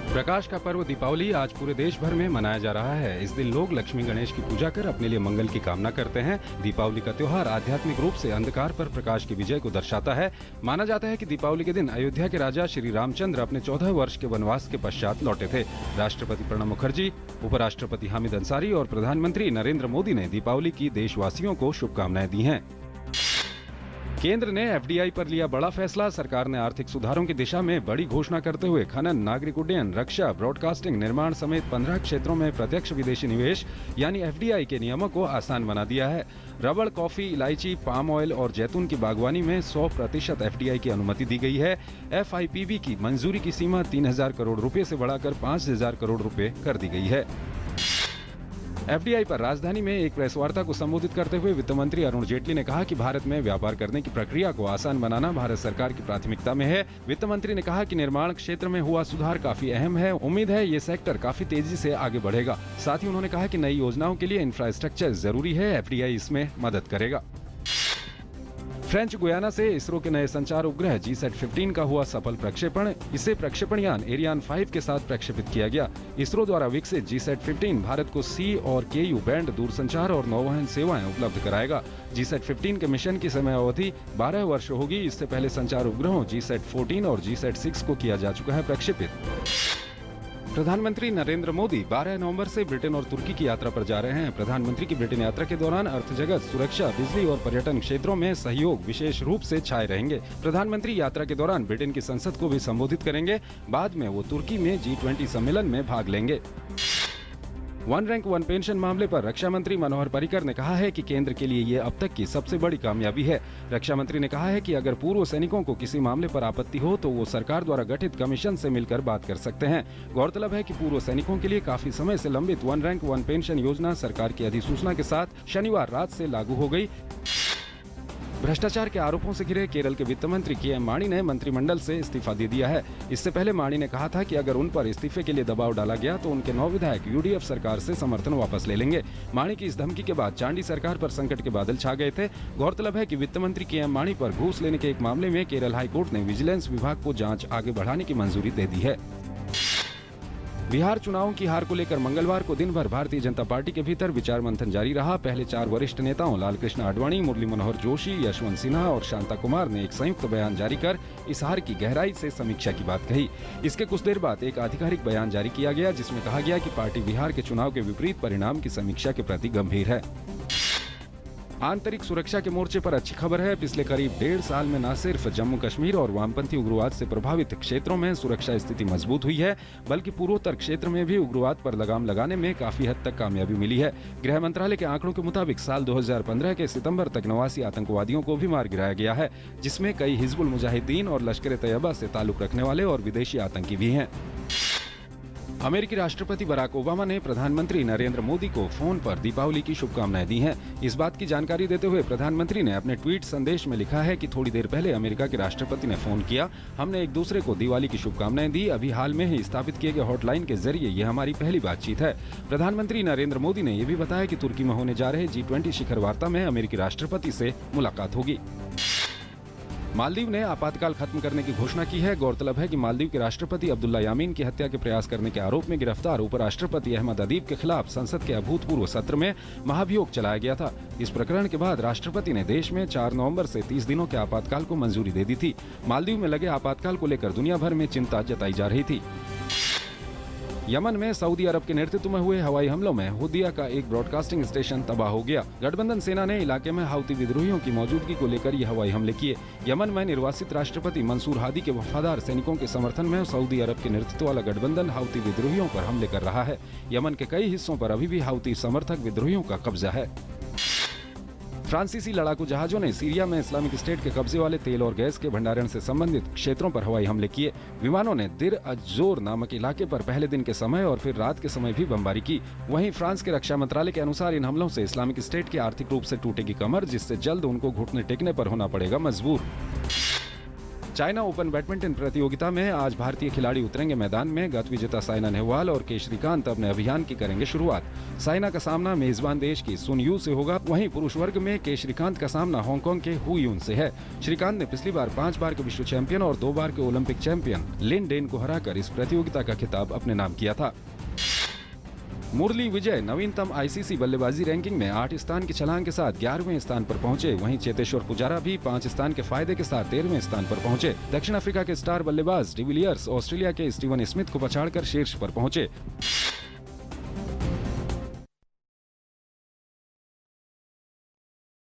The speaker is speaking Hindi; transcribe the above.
प्रकाश का पर्व दीपावली आज पूरे देश भर में मनाया जा रहा है। इस दिन लोग लक्ष्मी गणेश की पूजा कर अपने लिए मंगल की कामना करते हैं। दीपावली का त्योहार आध्यात्मिक रूप से अंधकार पर प्रकाश की विजय को दर्शाता है। माना जाता है कि दीपावली के दिन अयोध्या के राजा श्री रामचंद्र अपने 14 वर्ष के वनवास के पश्चात लौटे थे। राष्ट्रपति प्रणब मुखर्जी, उपराष्ट्रपति हामिद अंसारी और प्रधानमंत्री नरेंद्र मोदी ने दीपावली की देशवासियों को शुभकामनाएं दी हैं। केंद्र ने एफडीआई पर लिया बड़ा फैसला। सरकार ने आर्थिक सुधारों की दिशा में बड़ी घोषणा करते हुए खनन, नागरिक उड्डयन, रक्षा, ब्रॉडकास्टिंग, निर्माण समेत 15 क्षेत्रों में प्रत्यक्ष विदेशी निवेश यानी एफडीआई के नियमों को आसान बना दिया है। रबड़, कॉफी, इलायची, पाम ऑयल और जैतून की बागवानी में 100% एफडीआई की अनुमति दी गई है। एफआईपीबी की मंजूरी की सीमा 3000 करोड़ रुपए से बढ़ाकर 5000 करोड़ रुपए कर दी गई है। एफडीआई पर राजधानी में एक प्रेस वार्ता को संबोधित करते हुए वित्त मंत्री अरुण जेटली ने कहा कि भारत में व्यापार करने की प्रक्रिया को आसान बनाना भारत सरकार की प्राथमिकता में है। वित्त मंत्री ने कहा कि निर्माण क्षेत्र में हुआ सुधार काफी अहम है। उम्मीद है ये सेक्टर काफी तेजी से आगे बढ़ेगा। साथ ही उन्होंने कहा कि नई योजनाओं के लिए इंफ्रास्ट्रक्चर जरूरी है। एफडीआई इसमें मदद करेगा। फ्रेंच गुयाना से इसरो के नए संचार उपग्रह GSAT-15 का हुआ सफल प्रक्षेपण। इसे प्रक्षेपण यान एरियान 5 के साथ प्रक्षेपित किया गया। इसरो द्वारा विकसित GSAT-15 भारत को C और KU बैंड दूरसंचार और नौवहन सेवाएं उपलब्ध कराएगा। GSAT-15 के मिशन की समय अवधि 12 वर्ष होगी। इससे पहले संचार उपग्रहों GSAT-14 और GSAT-6 को किया जा चुका है प्रक्षेपित। प्रधानमंत्री नरेंद्र मोदी 12 नवंबर से ब्रिटेन और तुर्की की यात्रा पर जा रहे हैं। प्रधानमंत्री की ब्रिटेन यात्रा के दौरान अर्थ जगत, सुरक्षा, बिजली और पर्यटन क्षेत्रों में सहयोग विशेष रूप से छाए रहेंगे। प्रधानमंत्री यात्रा के दौरान ब्रिटेन की संसद को भी संबोधित करेंगे। बाद में वो तुर्की में G20 सम्मेलन में भाग लेंगे। वन रैंक वन पेंशन मामले पर रक्षा मंत्री मनोहर पर्रिकर ने कहा है कि केंद्र के लिए ये अब तक की सबसे बड़ी कामयाबी है। रक्षा मंत्री ने कहा है कि अगर पूर्व सैनिकों को किसी मामले पर आपत्ति हो तो वो सरकार द्वारा गठित कमीशन से मिलकर बात कर सकते हैं। गौरतलब है कि पूर्व सैनिकों के लिए काफी समय से लंबित वन रैंक वन पेंशन योजना सरकार की अधिसूचना के साथ शनिवार रात से लागू हो गई। भ्रष्टाचार के आरोपों से घिरे केरल के वित्त मंत्री KM माणी ने मंत्रिमंडल से इस्तीफा दे दिया है। इससे पहले माणी ने कहा था कि अगर उन पर इस्तीफे के लिए दबाव डाला गया तो उनके 9 विधायक UDF सरकार से समर्थन वापस ले लेंगे। माणी की इस धमकी के बाद चांडी सरकार पर संकट के बादल छा गए थे। गौरतलब है कि वित्त मंत्री KM माणी पर घूस लेने के एक मामले में केरल हाईकोर्ट ने विजिलेंस विभाग को जाँच आगे बढ़ाने की मंजूरी दे दी है। बिहार चुनावों की हार को लेकर मंगलवार को दिन भर भारतीय जनता पार्टी के भीतर विचार मंथन जारी रहा। पहले 4 वरिष्ठ नेताओं लालकृष्ण आडवाणी, मुरली मनोहर जोशी, यशवंत सिन्हा और शांता कुमार ने एक संयुक्त बयान जारी कर इस हार की गहराई से समीक्षा की बात कही। इसके कुछ देर बाद एक आधिकारिक बयान जारी किया गया जिसमें कहा गया कि पार्टी बिहार के चुनाव के विपरीत परिणाम की समीक्षा के प्रति गंभीर है। आंतरिक सुरक्षा के मोर्चे पर अच्छी खबर है। पिछले करीब 1.5 साल में न सिर्फ जम्मू कश्मीर और वामपंथी उग्रवाद से प्रभावित क्षेत्रों में सुरक्षा स्थिति मजबूत हुई है, बल्कि पूर्वोत्तर क्षेत्र में भी उग्रवाद पर लगाम लगाने में काफी हद तक कामयाबी मिली है। गृह मंत्रालय के आंकड़ों के मुताबिक साल 2015 के सितंबर तक 89 आतंकवादियों को भी मार गिराया गया है, जिसमें कई हिजबुल मुजाहिदीन और लश्कर ए तैयबा से ताल्लुक रखने वाले और विदेशी आतंकी भी हैं। अमेरिकी राष्ट्रपति बराक ओबामा ने प्रधानमंत्री नरेंद्र मोदी को फोन पर दीपावली की शुभकामनाएं दी हैं। इस बात की जानकारी देते हुए प्रधानमंत्री ने अपने ट्वीट संदेश में लिखा है कि थोड़ी देर पहले अमेरिका के राष्ट्रपति ने फोन किया। हमने एक दूसरे को दिवाली की शुभकामनाएं दी। अभी हाल में ही स्थापित किए गए हॉटलाइन के जरिए ये हमारी पहली बातचीत है। प्रधानमंत्री नरेंद्र मोदी ने यह भी बताया कि तुर्की में होने जा रहे G20 शिखर वार्ता में अमेरिकी राष्ट्रपति से मुलाकात होगी। मालदीव ने आपातकाल खत्म करने की घोषणा की है। गौरतलब है कि मालदीव के राष्ट्रपति अब्दुल्ला यामीन की हत्या के प्रयास करने के आरोप में गिरफ्तार उपराष्ट्रपति अहमद अदीब के खिलाफ संसद के अभूतपूर्व सत्र में महाभियोग चलाया गया था। इस प्रकरण के बाद राष्ट्रपति ने देश में 4 नवंबर से 30 दिनों के आपातकाल को मंजूरी दे दी थी। मालदीव में लगे आपातकाल को लेकर दुनिया भर में चिंता जताई जा रही थी। यमन में सऊदी अरब के नेतृत्व में हुए हवाई हमलों में हुदिया का एक ब्रॉडकास्टिंग स्टेशन तबाह हो गया। गठबंधन सेना ने इलाके में हाउती विद्रोहियों की मौजूदगी को लेकर ये हवाई हमले किए। यमन में निर्वासित राष्ट्रपति मंसूर हादी के वफादार सैनिकों के समर्थन में सऊदी अरब के नेतृत्व वाला गठबंधन हाउती विद्रोहियों पर हमले कर रहा है। यमन के कई हिस्सों पर अभी भी हाउती समर्थक विद्रोहियों का कब्जा है। फ्रांसीसी लड़ाकू जहाजों ने सीरिया में इस्लामिक स्टेट के कब्जे वाले तेल और गैस के भंडारण से संबंधित क्षेत्रों पर हवाई हमले किए। विमानों ने दिर अज़ोर नामक इलाके पर पहले दिन के समय और फिर रात के समय भी बमबारी की। वहीं फ्रांस के रक्षा मंत्रालय के अनुसार इन हमलों से इस्लामिक स्टेट की आर्थिक रूप से टूटेगी कमर, जिससे जल्द उनको घुटने टेकने पर होना पड़ेगा मजबूर। चाइना ओपन बैडमिंटन प्रतियोगिता में आज भारतीय खिलाड़ी उतरेंगे मैदान में। गत विजेता साइना नेहवाल और के श्रीकांत अपने अभियान की करेंगे शुरुआत। साइना का सामना मेजबान देश की सुन यू से होगा। वहीं पुरुष वर्ग में के श्रीकांत का सामना हांगकांग के हु यून से है। श्रीकांत ने पिछली बार 5 बार के विश्व चैंपियन और 2 बार के ओलंपिक चैंपियन लिन डेन को हराकर इस प्रतियोगिता का खिताब अपने नाम किया था। मुरली विजय नवीनतम आईसीसी बल्लेबाजी रैंकिंग में 8 स्थान की छलांग के साथ 11वें स्थान पर पहुंचे। वहीं चेतेश्वर पुजारा भी 5 स्थान के फायदे के साथ 13वें स्थान पर पहुंचे। दक्षिण अफ्रीका के स्टार बल्लेबाज डिविलियर्स ऑस्ट्रेलिया के स्टीवन स्मिथ को पछाड़कर शीर्ष पर पहुंचे।